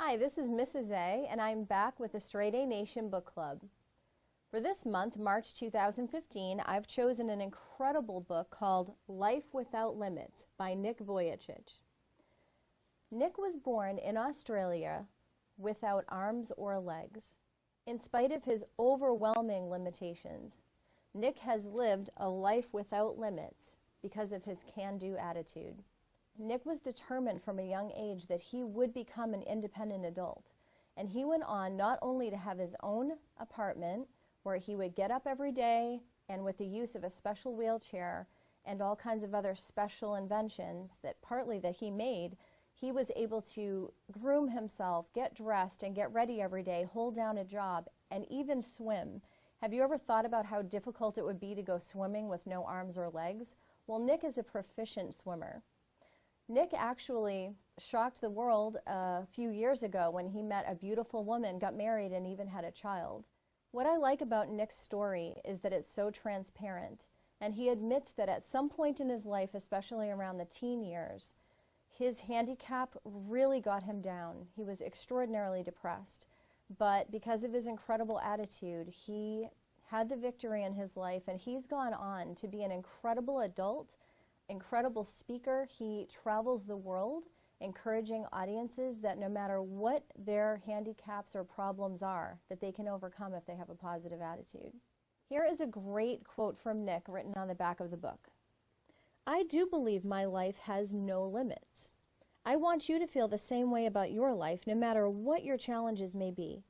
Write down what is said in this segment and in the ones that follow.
Hi, this is Mrs. A, and I'm back with the Straight A Nation Book Club. For this month, March 2015, I've chosen an incredible book called Life Without Limits by Nick Vujicic. Nick was born in Australia without arms or legs. In spite of his overwhelming limitations, Nick has lived a life without limits because of his can-do attitude. Nick was determined from a young age that he would become an independent adult, and he went on not only to have his own apartment where he would get up every day and with the use of a special wheelchair and all kinds of other special inventions that he made, he was able to groom himself, get dressed and get ready every day, hold down a job, and even swim. Have you ever thought about how difficult it would be to go swimming with no arms or legs? Well, Nick is a proficient swimmer. Nick actually shocked the world a few years ago when he met a beautiful woman, got married, and even had a child. What I like about Nick's story is that it's so transparent, and he admits that at some point in his life, especially around the teen years, his handicap really got him down. He was extraordinarily depressed, but because of his incredible attitude, he had the victory in his life, and he's gone on to be an incredible adult, incredible speaker. He travels the world encouraging audiences that no matter what their handicaps or problems are, that they can overcome if they have a positive attitude. Here is a great quote from Nick written on the back of the book. "I do believe my life has no limits. I want you to feel the same way about your life, no matter what your challenges may be.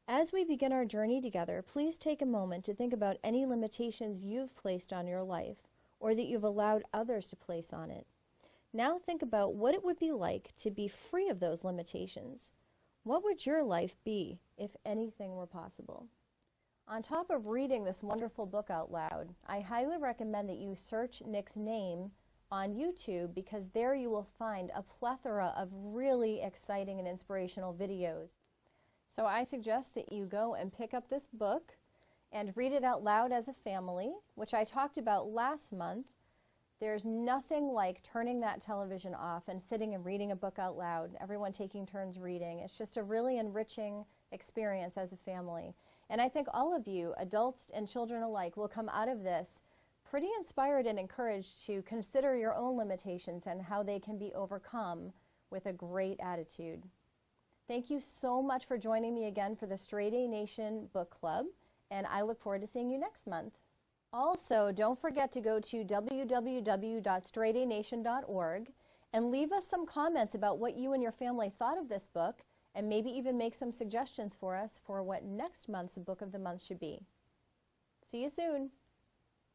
As we begin our journey together, please take a moment to think about any limitations you've placed on your life or that you've allowed others to place on it. Now think about what it would be like to be free of those limitations. What would your life be if anything were possible?" On top of reading this wonderful book out loud, I highly recommend that you search Nick's name on YouTube, because there you will find a plethora of really exciting and inspirational videos. So I suggest that you go and pick up this book and read it out loud as a family, which I talked about last month. There's nothing like turning that television off and sitting and reading a book out loud, everyone taking turns reading. It's just a really enriching experience as a family. And I think all of you, adults and children alike, will come out of this pretty inspired and encouraged to consider your own limitations and how they can be overcome with a great attitude. Thank you so much for joining me again for the Straight A Nation Book Club, and I look forward to seeing you next month. Also, don't forget to go to www.straightanation.org and leave us some comments about what you and your family thought of this book, and maybe even make some suggestions for us for what next month's Book of the Month should be. See you soon!